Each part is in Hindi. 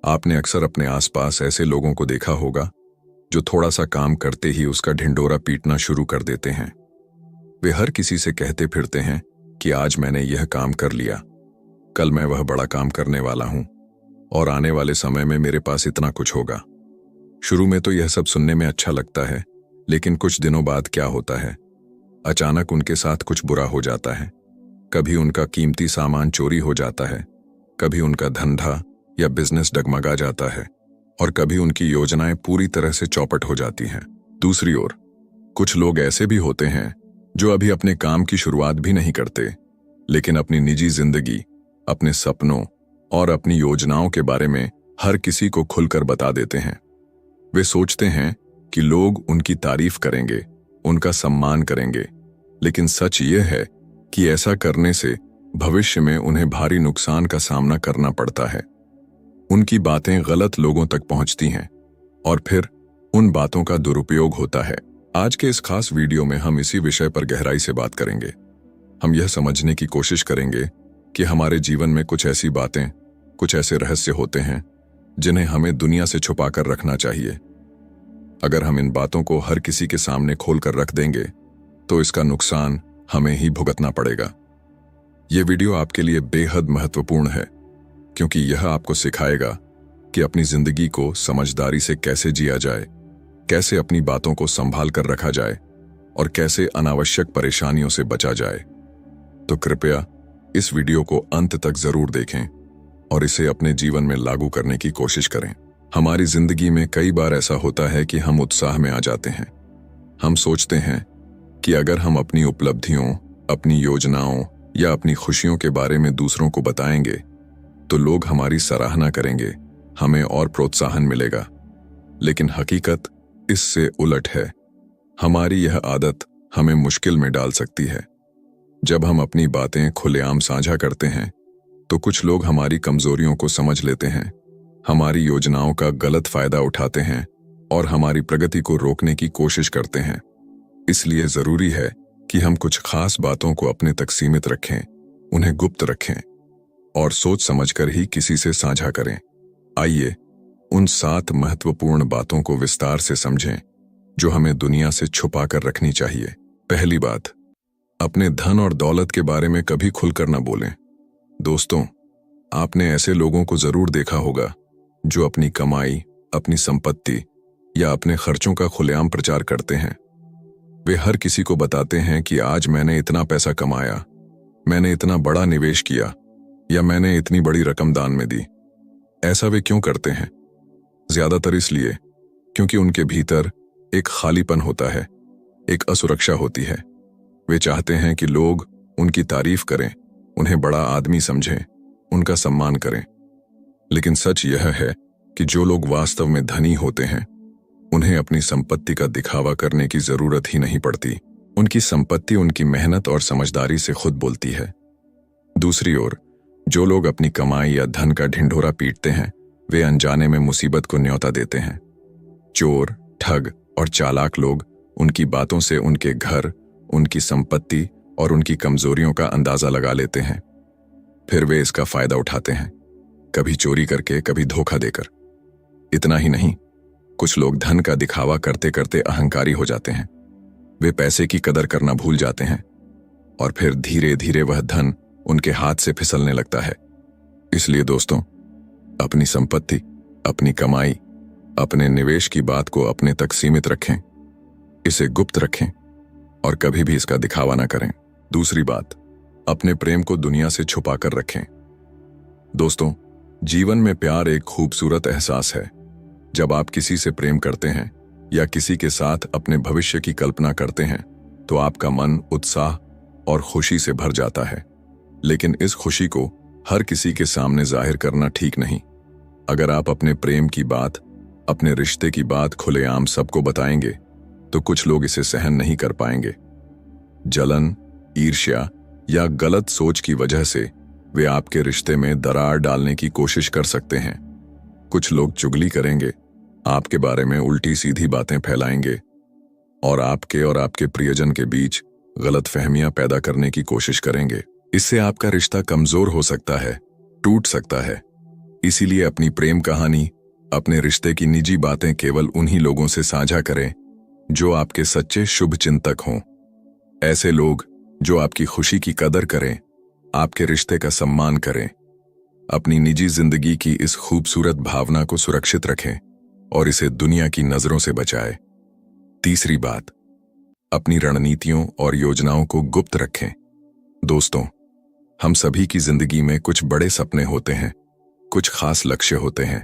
आपने अक्सर अपने आसपास ऐसे लोगों को देखा होगा जो थोड़ा सा काम करते ही उसका ढिंढोरा पीटना शुरू कर देते हैं। वे हर किसी से कहते फिरते हैं कि आज मैंने यह काम कर लिया, कल मैं वह बड़ा काम करने वाला हूं और आने वाले समय में मेरे पास इतना कुछ होगा। शुरू में तो यह सब सुनने में अच्छा लगता है, लेकिन कुछ दिनों बाद क्या होता है, अचानक उनके साथ कुछ बुरा हो जाता है। कभी उनका कीमती सामान चोरी हो जाता है, कभी उनका धंधा या बिजनेस डगमगा जाता है और कभी उनकी योजनाएं पूरी तरह से चौपट हो जाती हैं। दूसरी ओर कुछ लोग ऐसे भी होते हैं जो अभी अपने काम की शुरुआत भी नहीं करते, लेकिन अपनी निजी जिंदगी, अपने सपनों और अपनी योजनाओं के बारे में हर किसी को खुलकर बता देते हैं। वे सोचते हैं कि लोग उनकी तारीफ करेंगे, उनका सम्मान करेंगे, लेकिन सच यह है कि ऐसा करने से भविष्य में उन्हें भारी नुकसान का सामना करना पड़ता है। उनकी बातें गलत लोगों तक पहुंचती हैं और फिर उन बातों का दुरुपयोग होता है। आज के इस खास वीडियो में हम इसी विषय पर गहराई से बात करेंगे। हम यह समझने की कोशिश करेंगे कि हमारे जीवन में कुछ ऐसी बातें, कुछ ऐसे रहस्य होते हैं जिन्हें हमें दुनिया से छुपाकर रखना चाहिए। अगर हम इन बातों को हर किसी के सामने खोलकर रख देंगे तो इसका नुकसान हमें ही भुगतना पड़ेगा। यह वीडियो आपके लिए बेहद महत्वपूर्ण है, क्योंकि यह आपको सिखाएगा कि अपनी जिंदगी को समझदारी से कैसे जिया जाए, कैसे अपनी बातों को संभाल कर रखा जाए और कैसे अनावश्यक परेशानियों से बचा जाए। तो कृपया इस वीडियो को अंत तक जरूर देखें और इसे अपने जीवन में लागू करने की कोशिश करें। हमारी जिंदगी में कई बार ऐसा होता है कि हम उत्साह में आ जाते हैं। हम सोचते हैं कि अगर हम अपनी उपलब्धियों, अपनी योजनाओं या अपनी खुशियों के बारे में दूसरों को बताएंगे तो लोग हमारी सराहना करेंगे, हमें और प्रोत्साहन मिलेगा। लेकिन हकीकत इससे उलट है। हमारी यह आदत हमें मुश्किल में डाल सकती है। जब हम अपनी बातें खुलेआम साझा करते हैं तो कुछ लोग हमारी कमजोरियों को समझ लेते हैं, हमारी योजनाओं का गलत फायदा उठाते हैं और हमारी प्रगति को रोकने की कोशिश करते हैं। इसलिए जरूरी है कि हम कुछ खास बातों को अपने तक सीमित रखें, उन्हें गुप्त रखें और सोच समझकर ही किसी से साझा करें। आइए उन 7 महत्वपूर्ण बातों को विस्तार से समझें जो हमें दुनिया से छुपा कर रखनी चाहिए। पहली बात, अपने धन और दौलत के बारे में कभी खुलकर न बोलें। दोस्तों, आपने ऐसे लोगों को जरूर देखा होगा जो अपनी कमाई, अपनी संपत्ति या अपने खर्चों का खुलेआम प्रचार करते हैं। वे हर किसी को बताते हैं कि आज मैंने इतना पैसा कमाया, मैंने इतना बड़ा निवेश किया या मैंने इतनी बड़ी रकम दान में दी। ऐसा वे क्यों करते हैं? ज्यादातर इसलिए क्योंकि उनके भीतर एक खालीपन होता है, एक असुरक्षा होती है। वे चाहते हैं कि लोग उनकी तारीफ करें, उन्हें बड़ा आदमी समझें, उनका सम्मान करें। लेकिन सच यह है कि जो लोग वास्तव में धनी होते हैं उन्हें अपनी संपत्ति का दिखावा करने की जरूरत ही नहीं पड़ती। उनकी संपत्ति उनकी मेहनत और समझदारी से खुद बोलती है। दूसरी ओर जो लोग अपनी कमाई या धन का ढिंढोरा पीटते हैं वे अनजाने में मुसीबत को न्योता देते हैं। चोर, ठग और चालाक लोग उनकी बातों से उनके घर, उनकी संपत्ति और उनकी कमजोरियों का अंदाजा लगा लेते हैं। फिर वे इसका फायदा उठाते हैं, कभी चोरी करके, कभी धोखा देकर। इतना ही नहीं, कुछ लोग धन का दिखावा करते करते अहंकारी हो जाते हैं। वे पैसे की कदर करना भूल जाते हैं और फिर धीरे धीरे वह धन उनके हाथ से फिसलने लगता है। इसलिए दोस्तों, अपनी संपत्ति, अपनी कमाई, अपने निवेश की बात को अपने तक सीमित रखें, इसे गुप्त रखें और कभी भी इसका दिखावा ना करें। दूसरी बात, अपने प्रेम को दुनिया से छुपा कर रखें। दोस्तों, जीवन में प्यार एक खूबसूरत एहसास है। जब आप किसी से प्रेम करते हैं या किसी के साथ अपने भविष्य की कल्पना करते हैं तो आपका मन उत्साह और खुशी से भर जाता है। लेकिन इस खुशी को हर किसी के सामने जाहिर करना ठीक नहीं। अगर आप अपने प्रेम की बात, अपने रिश्ते की बात खुलेआम सबको बताएंगे तो कुछ लोग इसे सहन नहीं कर पाएंगे। जलन, ईर्ष्या या गलत सोच की वजह से वे आपके रिश्ते में दरार डालने की कोशिश कर सकते हैं। कुछ लोग चुगली करेंगे, आपके बारे में उल्टी सीधी बातें फैलाएंगे और आपके प्रियजन के बीच गलतफहमियां पैदा करने की कोशिश करेंगे। इससे आपका रिश्ता कमजोर हो सकता है, टूट सकता है इसीलिए अपनी प्रेम कहानी, अपने रिश्ते की निजी बातें केवल उन्हीं लोगों से साझा करें जो आपके सच्चे शुभ चिंतक हों। ऐसे लोग जो आपकी खुशी की कदर करें, आपके रिश्ते का सम्मान करें, अपनी निजी जिंदगी की इस खूबसूरत भावना को सुरक्षित रखें और इसे दुनिया की नजरों से बचाएं। तीसरी बात, अपनी रणनीतियों और योजनाओं को गुप्त रखें। दोस्तों, हम सभी की जिंदगी में कुछ बड़े सपने होते हैं, कुछ खास लक्ष्य होते हैं।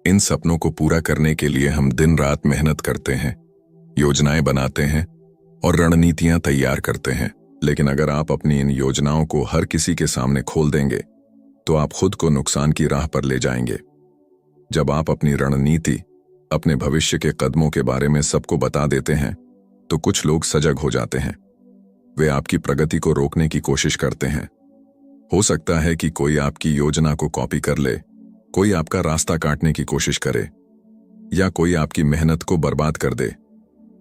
इन सपनों को पूरा करने के लिए हम दिन रात मेहनत करते हैं, योजनाएं बनाते हैं और रणनीतियां तैयार करते हैं। लेकिन अगर आप अपनी इन योजनाओं को हर किसी के सामने खोल देंगे तो आप खुद को नुकसान की राह पर ले जाएंगे। जब आप अपनी रणनीति, अपने भविष्य के कदमों के बारे में सबको बता देते हैं तो कुछ लोग सजग हो जाते हैं। वे आपकी प्रगति को रोकने की कोशिश करते हैं। हो सकता है कि कोई आपकी योजना को कॉपी कर ले, कोई आपका रास्ता काटने की कोशिश करे या कोई आपकी मेहनत को बर्बाद कर दे।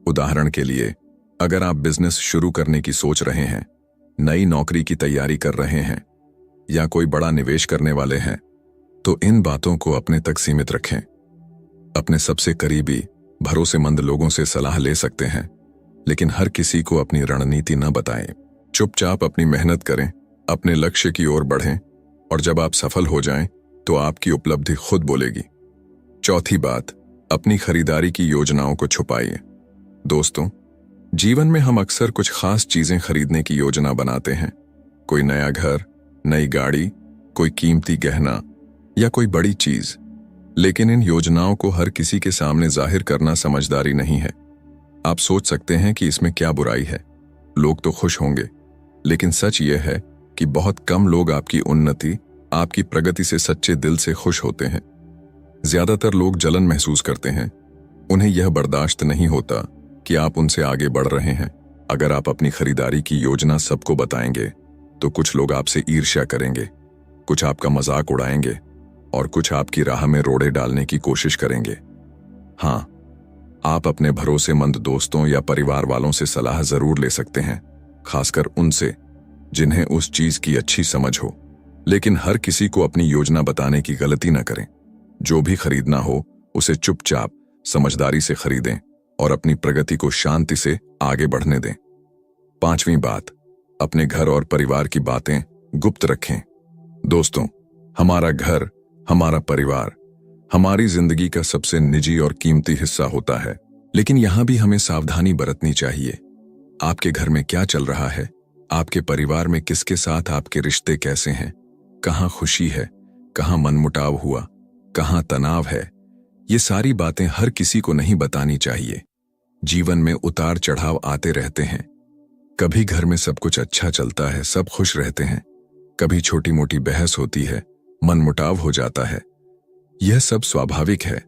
उदाहरण के लिए, अगर आप बिजनेस शुरू करने की सोच रहे हैं, नई नौकरी की तैयारी कर रहे हैं या कोई बड़ा निवेश करने वाले हैं, तो इन बातों को अपने तक सीमित रखें। अपने सबसे करीबी, भरोसेमंद लोगों से सलाह ले सकते हैं, लेकिन हर किसी को अपनी रणनीति न बताएं। चुपचाप अपनी मेहनत करें, अपने लक्ष्य की ओर बढ़ें और जब आप सफल हो जाएं तो आपकी उपलब्धि खुद बोलेगी। चौथी बात, अपनी खरीदारी की योजनाओं को छुपाइए। दोस्तों, जीवन में हम अक्सर कुछ खास चीजें खरीदने की योजना बनाते हैं। कोई नया घर, नई गाड़ी, कोई कीमती गहना या कोई बड़ी चीज। लेकिन इन योजनाओं को हर किसी के सामने जाहिर करना समझदारी नहीं है। आप सोच सकते हैं कि इसमें क्या बुराई है, लोग तो खुश होंगे। लेकिन सच यह है कि बहुत कम लोग आपकी उन्नति, आपकी प्रगति से सच्चे दिल से खुश होते हैं। ज्यादातर लोग जलन महसूस करते हैं। उन्हें यह बर्दाश्त नहीं होता कि आप उनसे आगे बढ़ रहे हैं। अगर आप अपनी खरीदारी की योजना सबको बताएंगे तो कुछ लोग आपसे ईर्ष्या करेंगे, कुछ आपका मजाक उड़ाएंगे और कुछ आपकी राह में रोड़े डालने की कोशिश करेंगे। हाँ, आप अपने भरोसेमंद दोस्तों या परिवार वालों से सलाह जरूर ले सकते हैं, खासकर उनसे जिन्हें उस चीज की अच्छी समझ हो। लेकिन हर किसी को अपनी योजना बताने की गलती न करें। जो भी खरीदना हो उसे चुपचाप, समझदारी से खरीदें और अपनी प्रगति को शांति से आगे बढ़ने दें। पांचवी बात, अपने घर और परिवार की बातें गुप्त रखें। दोस्तों, हमारा घर, हमारा परिवार हमारी जिंदगी का सबसे निजी और कीमती हिस्सा होता है। लेकिन यहां भी हमें सावधानी बरतनी चाहिए। आपके घर में क्या चल रहा है, आपके परिवार में किसके साथ आपके रिश्ते कैसे हैं, कहां खुशी है, कहां मनमुटाव हुआ, कहां तनाव है, ये सारी बातें हर किसी को नहीं बतानी चाहिए। जीवन में उतार चढ़ाव आते रहते हैं। कभी घर में सब कुछ अच्छा चलता है, सब खुश रहते हैं, कभी छोटी मोटी बहस होती है, मनमुटाव हो जाता है। यह सब स्वाभाविक है।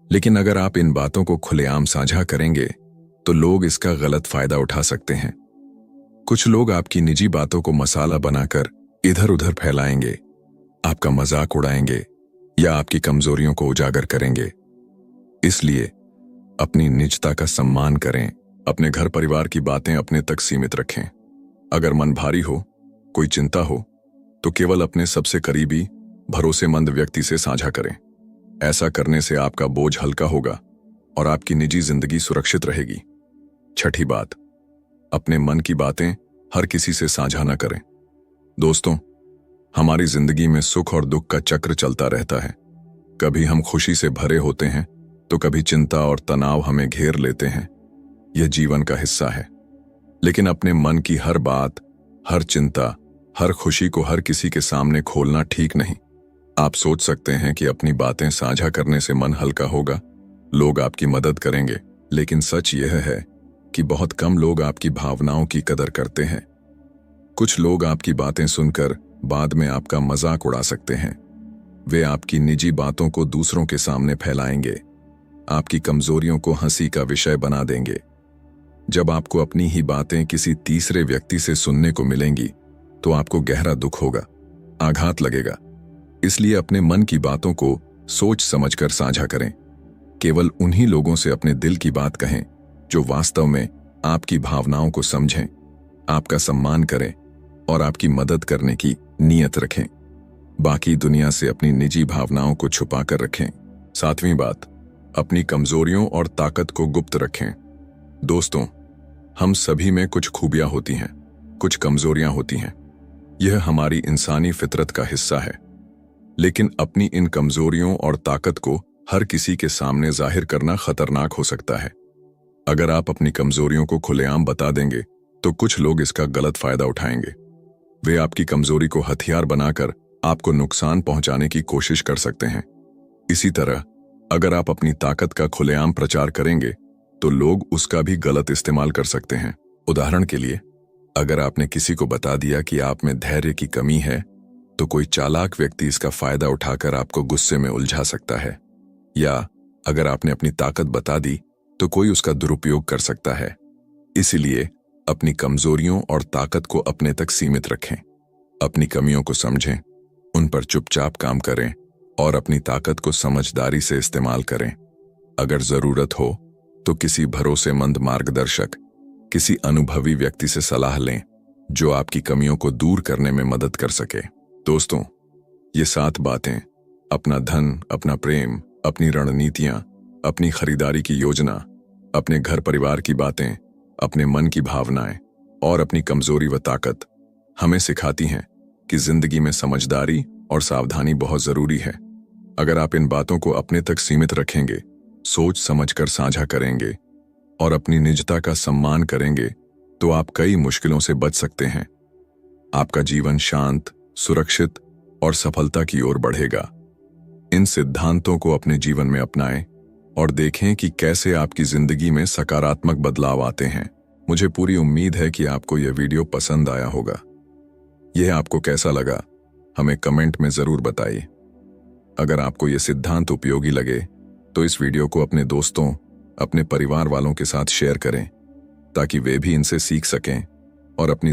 लेकिन अगर आप इन बातों को खुलेआम साझा करेंगे तो लोग इसका गलत फायदा उठा सकते हैं। कुछ लोग आपकी निजी बातों को मसाला बनाकर इधर उधर फैलाएंगे, आपका मजाक उड़ाएंगे या आपकी कमजोरियों को उजागर करेंगे। इसलिए अपनी निजता का सम्मान करें। अपने घर परिवार की बातें अपने तक सीमित रखें। अगर मन भारी हो, कोई चिंता हो, तो केवल अपने सबसे करीबी, भरोसेमंद व्यक्ति से साझा करें। ऐसा करने से आपका बोझ हल्का होगा और आपकी निजी जिंदगी सुरक्षित रहेगी। छठी बात, अपने मन की बातें हर किसी से साझा न करें। दोस्तों, हमारी जिंदगी में सुख और दुख का चक्र चलता रहता है। कभी हम खुशी से भरे होते हैं तो कभी चिंता और तनाव हमें घेर लेते हैं। यह जीवन का हिस्सा है। लेकिन अपने मन की हर बात, हर चिंता, हर खुशी को हर किसी के सामने खोलना ठीक नहीं। आप सोच सकते हैं कि अपनी बातें साझा करने से मन हल्का होगा, लोग आपकी मदद करेंगे। लेकिन सच यह है कि बहुत कम लोग आपकी भावनाओं की कदर करते हैं। कुछ लोग आपकी बातें सुनकर बाद में आपका मजाक उड़ा सकते हैं। वे आपकी निजी बातों को दूसरों के सामने फैलाएंगे, आपकी कमजोरियों को हंसी का विषय बना देंगे। जब आपको अपनी ही बातें किसी तीसरे व्यक्ति से सुनने को मिलेंगी तो आपको गहरा दुख होगा, आघात लगेगा। इसलिए अपने मन की बातों को सोच समझकर साझा करें। केवल उन्हीं लोगों से अपने दिल की बात कहें जो वास्तव में आपकी भावनाओं को समझें, आपका सम्मान करें और आपकी मदद करने की नीयत रखें। बाकी दुनिया से अपनी निजी भावनाओं को छुपा कर रखें। 7वीं बात, अपनी कमजोरियों और ताकत को गुप्त रखें। दोस्तों, हम सभी में कुछ खूबियां होती हैं, कुछ कमजोरियां होती हैं। यह हमारी इंसानी फितरत का हिस्सा है। लेकिन अपनी इन कमजोरियों और ताकत को हर किसी के सामने जाहिर करना खतरनाक हो सकता है। अगर आप अपनी कमजोरियों को खुलेआम बता देंगे तो कुछ लोग इसका गलत फायदा उठाएंगे। वे आपकी कमजोरी को हथियार बनाकर आपको नुकसान पहुंचाने की कोशिश कर सकते हैं। इसी तरह अगर आप अपनी ताकत का खुलेआम प्रचार करेंगे तो लोग उसका भी गलत इस्तेमाल कर सकते हैं। उदाहरण के लिए, अगर आपने किसी को बता दिया कि आप में धैर्य की कमी है तो कोई चालाक व्यक्ति इसका फायदा उठाकर आपको गुस्से में उलझा सकता है। या अगर आपने अपनी ताकत बता दी तो कोई उसका दुरुपयोग कर सकता है। इसलिए अपनी कमजोरियों और ताकत को अपने तक सीमित रखें। अपनी कमियों को समझें, उन पर चुपचाप काम करें और अपनी ताकत को समझदारी से इस्तेमाल करें। अगर जरूरत हो तो किसी भरोसेमंद मार्गदर्शक, किसी अनुभवी व्यक्ति से सलाह लें जो आपकी कमियों को दूर करने में मदद कर सके। दोस्तों, ये 7 बातें, अपना धन, अपना प्रेम, अपनी रणनीतियां, अपनी खरीदारी की योजना, अपने घर परिवार की बातें, अपने मन की भावनाएं और अपनी कमजोरी व ताकत हमें सिखाती हैं कि जिंदगी में समझदारी और सावधानी बहुत जरूरी है। अगर आप इन बातों को अपने तक सीमित रखेंगे, सोच समझकर साझा करेंगे और अपनी निजता का सम्मान करेंगे तो आप कई मुश्किलों से बच सकते हैं। आपका जीवन शांत, सुरक्षित और सफलता की ओर बढ़ेगा। इन सिद्धांतों को अपने जीवन में अपनाएं और देखें कि कैसे आपकी जिंदगी में सकारात्मक बदलाव आते हैं। मुझे पूरी उम्मीद है कि आपको यह वीडियो पसंद आया होगा। यह आपको कैसा लगा, हमें कमेंट में जरूर बताइए। अगर आपको यह सिद्धांत उपयोगी लगे तो इस वीडियो को अपने दोस्तों, अपने परिवार वालों के साथ शेयर करें ताकि वे भी इनसे सीख सकें और अपनी